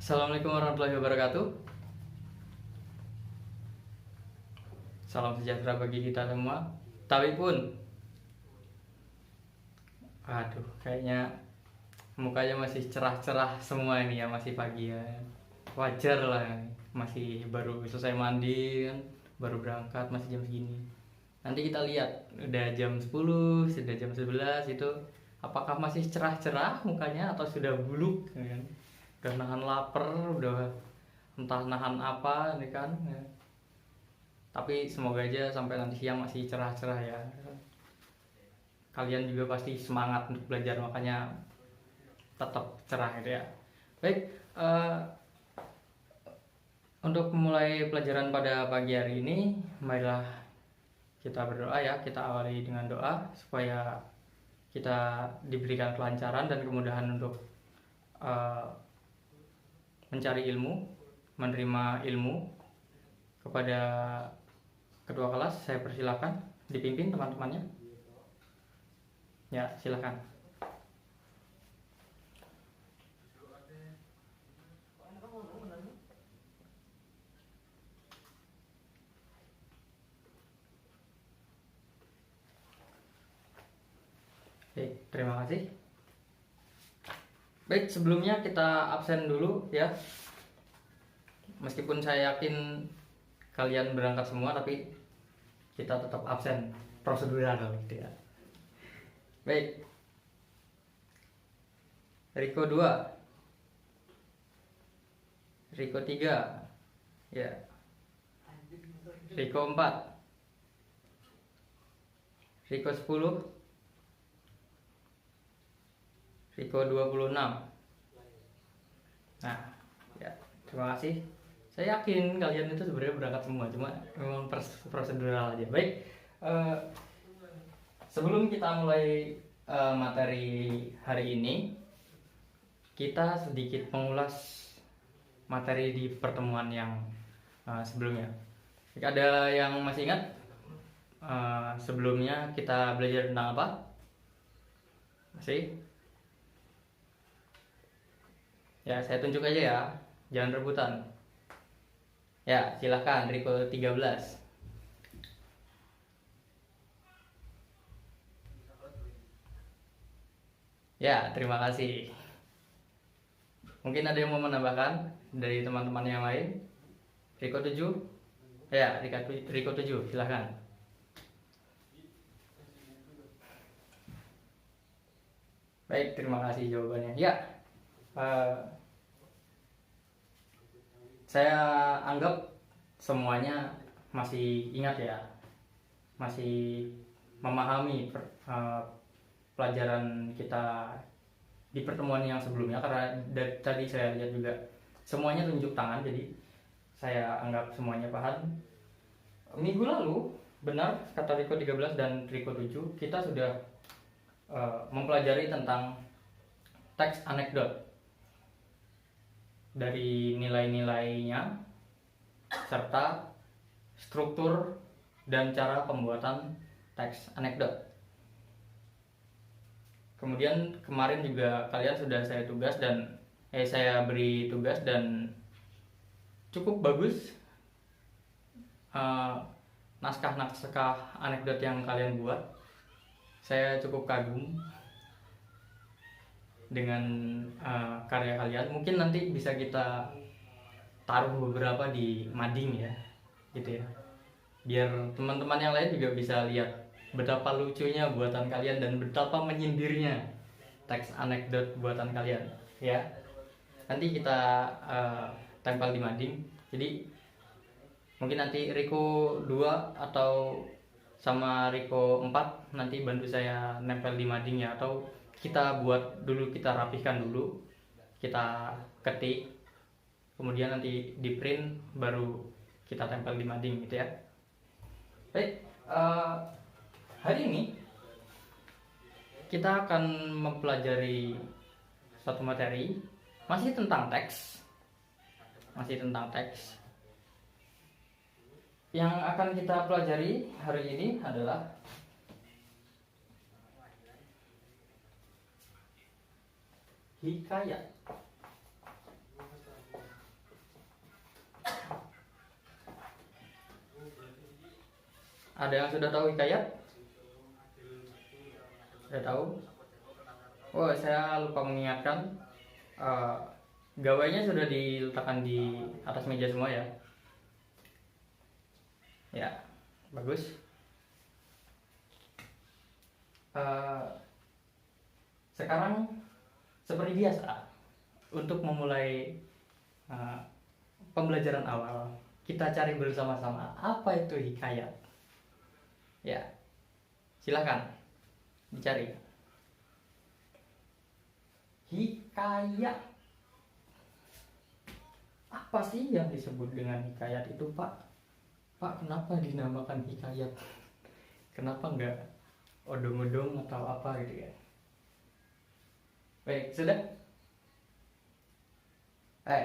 Assalamualaikum warahmatullahi wabarakatuh. Salam sejahtera bagi kita semua. Tapi pun, aduh, kayaknya mukanya masih cerah-cerah semua ini ya, masih pagi ya. Wajar lah, masih baru selesai mandi kan, baru berangkat, masih jam segini. Nanti kita lihat, udah jam 10, sudah jam 11 itu, apakah masih cerah-cerah mukanya atau sudah buluk ya kan? Udah nahan lapar, udah entah nahan apa ini kan ya. Tapi semoga aja sampai nanti siang masih cerah-cerah ya. Kalian juga pasti semangat untuk belajar, makanya tetap cerah gitu ya. Baik, untuk memulai pelajaran pada pagi hari ini, marilah kita berdoa ya. Kita awali dengan doa supaya kita diberikan kelancaran dan kemudahan untuk mencari ilmu, menerima ilmu. Kepada ketua kelas, saya persilakan dipimpin teman-temannya. Ya, silakan. Oke, terima kasih. Baik, sebelumnya kita absen dulu ya. Meskipun saya yakin kalian berangkat semua, tapi kita tetap absen prosedural gitu ya. Baik. Riko 2, Riko 3, ya. Riko 4, Riko 10, Riko 26. Nah, ya, terima kasih. Saya yakin kalian itu sebenarnya berangkat semua, cuma memang prosedural aja. Baik, sebelum kita mulai materi hari ini, kita sedikit mengulas materi di pertemuan yang sebelumnya. Ada yang masih ingat sebelumnya kita belajar tentang apa? Masih? Ya, saya tunjuk aja ya, jangan rebutan. Ya, silahkan Riko 13. Ya, terima kasih. Mungkin ada yang mau menambahkan dari teman-teman yang lain? Riko 7? Ya, Riko 7, silahkan. Baik, terima kasih jawabannya. Ya, saya anggap semuanya masih ingat ya, masih memahami pelajaran kita di pertemuan yang sebelumnya, karena dari tadi saya lihat juga semuanya tunjuk tangan, jadi saya anggap semuanya paham. Minggu lalu, benar kata Riko 13 dan Riko 7, kita sudah mempelajari tentang teks anekdot, dari nilai-nilainya serta struktur dan cara pembuatan teks anekdot. Kemudian kemarin juga kalian sudah saya beri tugas dan cukup bagus naskah anekdot yang kalian buat. Saya cukup kagum dengan karya kalian. Mungkin nanti bisa kita taruh beberapa di mading ya, gitu ya, biar teman-teman yang lain juga bisa lihat betapa lucunya buatan kalian dan betapa menyindirnya teks anekdot buatan kalian ya. nanti kita tempel di mading. Jadi mungkin nanti Riko 2 atau sama Riko 4 nanti bantu saya nempel di mading ya, atau kita buat dulu, kita rapihkan dulu, kita ketik, kemudian nanti di print baru kita tempel di mading gitu ya. Baik, hari ini kita akan mempelajari satu materi masih tentang teks. Yang akan kita pelajari hari ini adalah hikayat. Ada yang sudah tahu hikayat? Sudah tahu? Oh, saya lupa mengingatkan, gawainya sudah diletakkan di atas meja semua ya. Ya, bagus. Sekarang seperti biasa, untuk memulai pembelajaran awal, kita cari bersama-sama apa itu hikayat. Ya, silakan dicari. Hikayat. Apa sih yang disebut dengan hikayat itu, Pak? Pak, kenapa dinamakan hikayat? Kenapa enggak odong-odong atau apa gitu ya? Baik, sudah?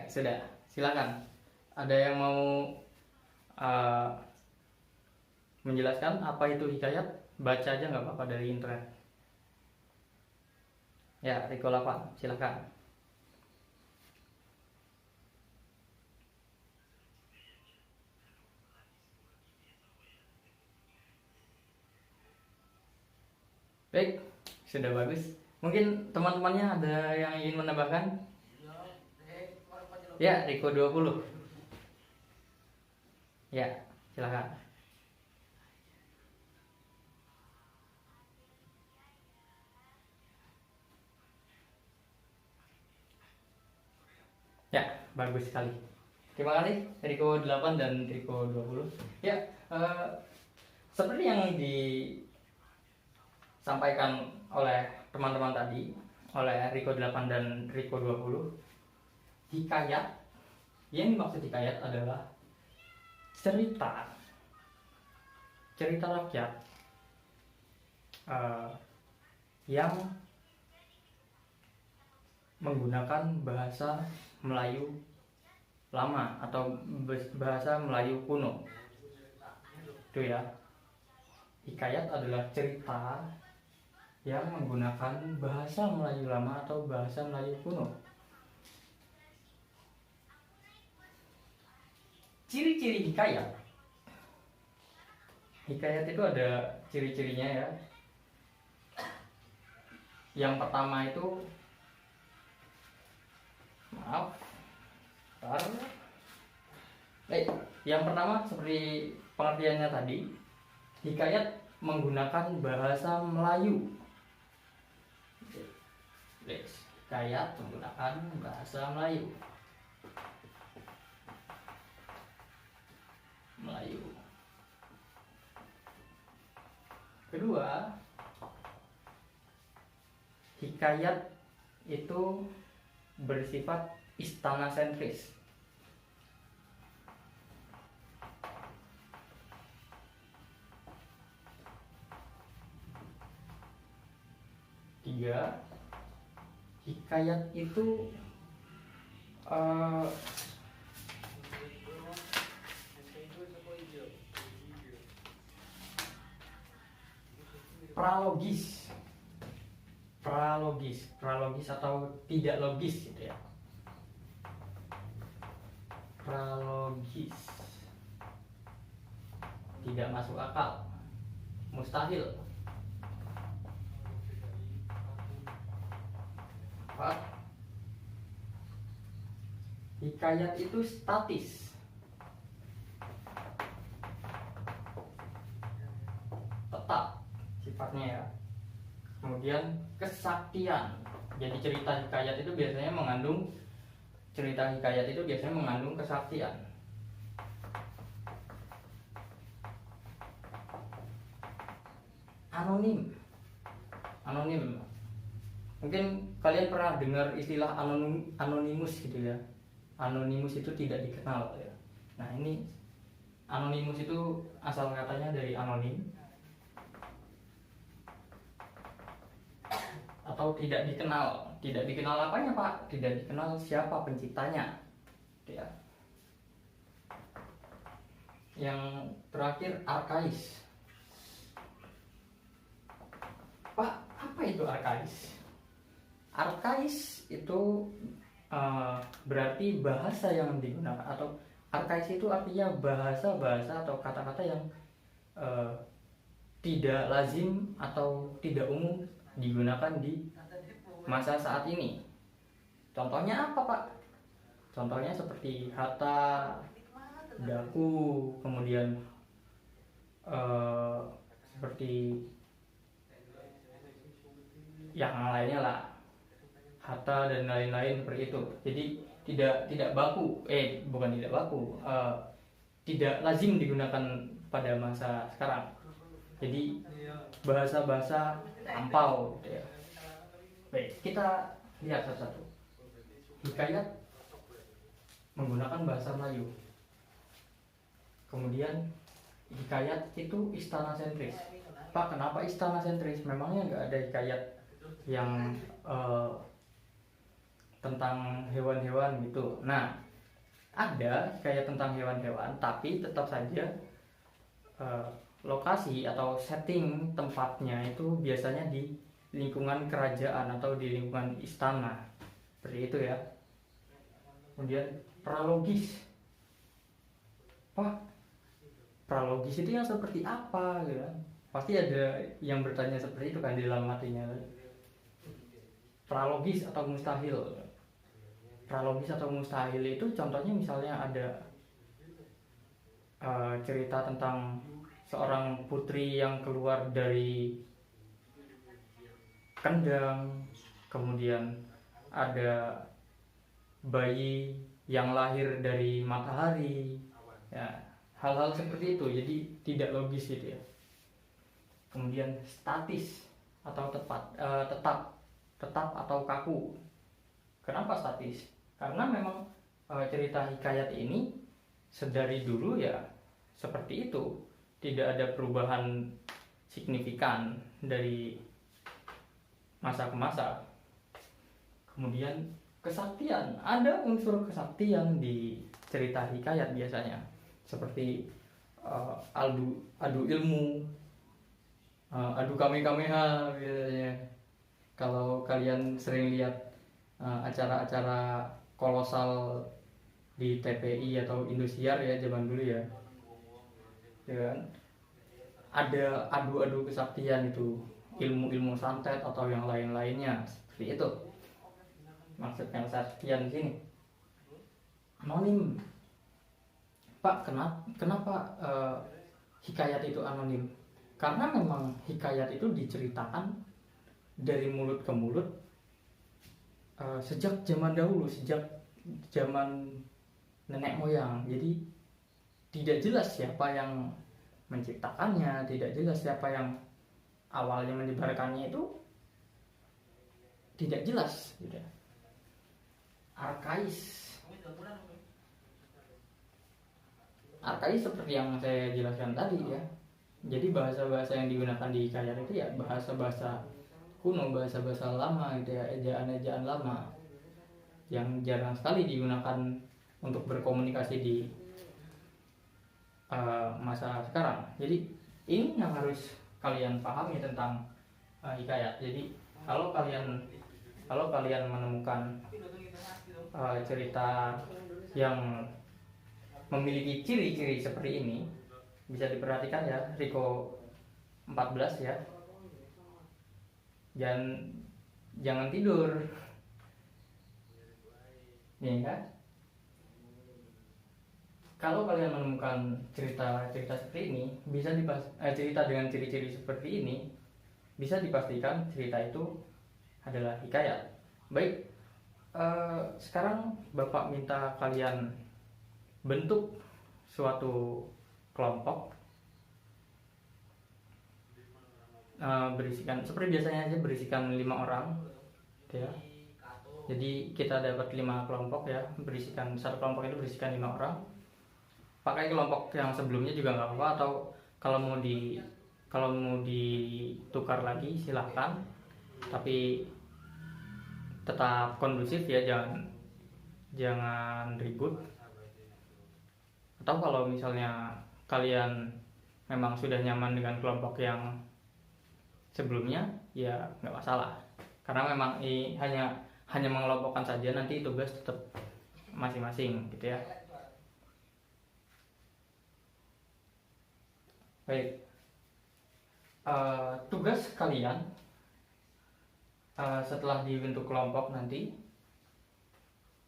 Sudah. Silakan. Ada yang mau menjelaskan apa itu hikayat? Baca aja nggak apa-apa dari internet. Ya, Riko 8, silakan. Baik, sudah bagus. Mungkin teman-temannya ada yang ingin menambahkan? Ya, Riko 20. Ya, silakan. Ya, bagus sekali. Terima kasih Riko 8 dan Riko 20. Ya, seperti yang disampaikan oleh teman-teman tadi, oleh Riko 8 dan Riko 20, hikayat, yang dimaksud hikayat adalah cerita rakyat yang menggunakan bahasa Melayu lama atau bahasa Melayu kuno. Itu ya. Hikayat adalah cerita yang menggunakan bahasa Melayu lama atau bahasa Melayu kuno. Ciri-ciri hikayat. Hikayat itu ada ciri-cirinya ya. Yang pertama itu, yang pertama seperti pengertiannya tadi, hikayat menggunakan bahasa Melayu. Hikayat menggunakan bahasa Melayu. Kedua, hikayat itu bersifat istana sentris. Tiga, hikayat itu pralogis atau tidak logis gitu ya. Pralogis, tidak masuk akal, mustahil. 4, hikayat itu statis, tetap sifatnya ya. Kemudian kesaktian, jadi cerita hikayat itu biasanya mengandung cerita hikayat itu biasanya mengandung kesaktian. Anonim. Mungkin kalian pernah dengar istilah anonimus gitu ya. Anonimus itu tidak dikenal ya. Nah, ini anonimus itu asal katanya dari anonim atau tidak dikenal. Tidak dikenal apanya, Pak? Tidak dikenal siapa penciptanya. Ya. Yang terakhir, arkais. Pak, apa itu arkais? Arkais itu berarti bahasa yang digunakan, atau arkais itu artinya bahasa-bahasa atau kata-kata yang tidak lazim atau tidak umum digunakan di masa saat ini. Contohnya apa, Pak? Contohnya seperti kata, daku, kemudian seperti yang lainnya lah, hatta dan lain-lain seperti itu. Jadi tidak baku, bukan tidak baku, tidak lazim digunakan pada masa sekarang. Jadi bahasa-bahasa lampau gitu ya. Baik, kita lihat satu-satu. Hikayat menggunakan bahasa Melayu. Kemudian hikayat itu istana sentris. Pak, kenapa istana sentris? Memangnya nggak ada hikayat yang tentang hewan-hewan gitu? Nah, ada hikayat tentang hewan-hewan, tapi tetap saja lokasi atau setting tempatnya itu biasanya di lingkungan kerajaan atau di lingkungan istana, seperti itu ya. Kemudian pralogis. Pak, pralogis itu yang seperti apa gitu kan? Pasti ada yang bertanya seperti itu kan di dalam hatinya. Pralogis atau mustahil. Pralogis atau mustahil itu contohnya misalnya ada cerita tentang seorang putri yang keluar dari kandang, kemudian ada bayi yang lahir dari matahari, ya, hal-hal seperti itu. Jadi tidak logis gitu ya. Kemudian statis atau tetap atau kaku. Kenapa statis? Karena memang cerita hikayat ini sedari dulu ya seperti itu, tidak ada perubahan signifikan dari masa ke masa. Kemudian kesaktian, ada unsur kesaktian di cerita hikayat biasanya, seperti adu ilmu, adu kamehameha biasanya. Kalau kalian sering lihat acara-acara kolosal di TPI atau Indosiar ya zaman dulu ya kan, ada adu-adu kesaktian itu, ilmu-ilmu santet atau yang lain-lainnya seperti itu. Maksudnya kesaktian di sini. Anonim. Pak, kenapa hikayat itu anonim? Karena memang hikayat itu diceritakan dari mulut ke mulut sejak zaman dahulu, sejak zaman nenek moyang. Jadi tidak jelas siapa yang menciptakannya, tidak jelas siapa yang awalnya menyebarkannya, itu tidak jelas gitu. Arkais seperti yang saya jelaskan tadi ya. Jadi bahasa-bahasa yang digunakan di hikayat itu ya bahasa-bahasa kuno, bahasa-bahasa lama gitu ya, ejaan-ejaan lama yang jarang sekali digunakan untuk berkomunikasi di masa sekarang. Jadi ini yang harus kalian pahami tentang hikayat. Jadi kalau kalian menemukan cerita yang memiliki ciri-ciri seperti ini, bisa diperhatikan ya, Riko 14 ya. Jangan tidur. Nih kan? Kalau kalian menemukan cerita-cerita seperti ini, cerita dengan ciri-ciri seperti ini, bisa dipastikan cerita itu adalah hikayat. Baik, Sekarang Bapak minta kalian bentuk suatu kelompok, berisikan seperti biasanya aja, berisikan 5 orang gitu ya. Jadi kita dapat 5 kelompok ya, berisikan satu kelompok itu berisikan 5 orang. Pakai kelompok yang sebelumnya juga nggak apa-apa, atau kalau mau ditukar lagi silahkan, tapi tetap kondusif ya, jangan ribut. Atau kalau misalnya kalian memang sudah nyaman dengan kelompok yang sebelumnya, ya nggak masalah, karena memang hanya mengelompokkan saja, nanti tugas tetap masing-masing gitu ya. Baik, tugas kalian setelah dibentuk kelompok nanti,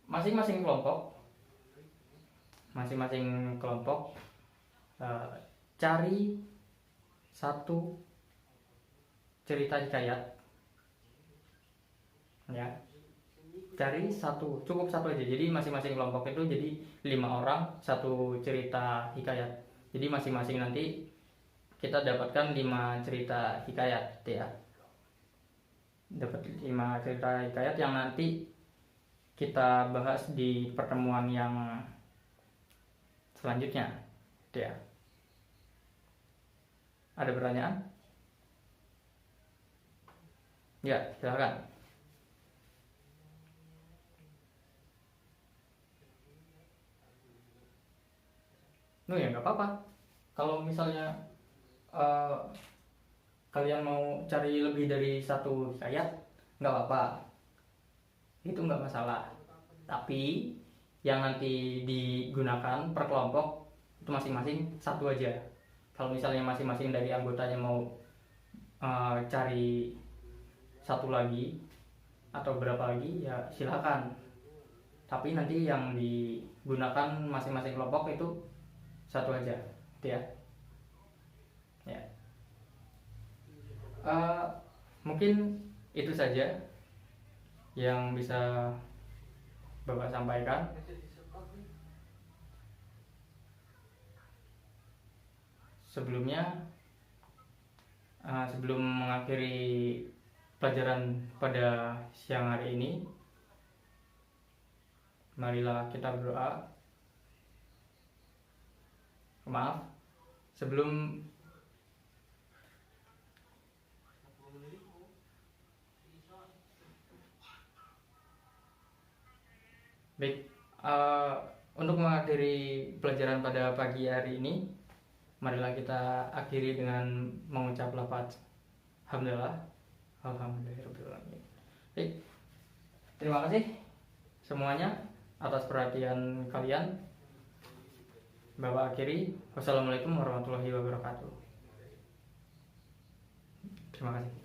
masing-masing kelompok cari satu cerita hikayat ya, cukup satu aja. Jadi masing-masing kelompok itu jadi 5 orang, satu cerita hikayat. Jadi masing-masing nanti kita dapatkan 5 cerita hikayat ya, dapat 5 cerita hikayat yang nanti kita bahas di pertemuan yang selanjutnya ya. Ada pertanyaan? Ya, silakan. Ya nggak apa-apa. Kalau misalnya kalian mau cari lebih dari satu hikayat, nggak apa-apa, itu nggak masalah. Tapi yang nanti digunakan per kelompok itu masing-masing satu aja. Kalau misalnya masing-masing dari anggotanya mau cari satu lagi atau berapa lagi ya silakan, tapi nanti yang digunakan masing-masing kelompok itu satu aja gitu ya. Mungkin itu saja yang bisa Bapak sampaikan. Sebelumnya, sebelum mengakhiri pelajaran pada siang hari ini, marilah kita berdoa. Maaf, sebelum baik, untuk mengakhiri pelajaran pada pagi hari ini, marilah kita akhiri dengan mengucap lafaz alhamdulillah, alhamdulillahirobbilalamin. Baik, terima kasih semuanya atas perhatian kalian. Bapak akhiri, wassalamualaikum warahmatullahi wabarakatuh. Terima kasih.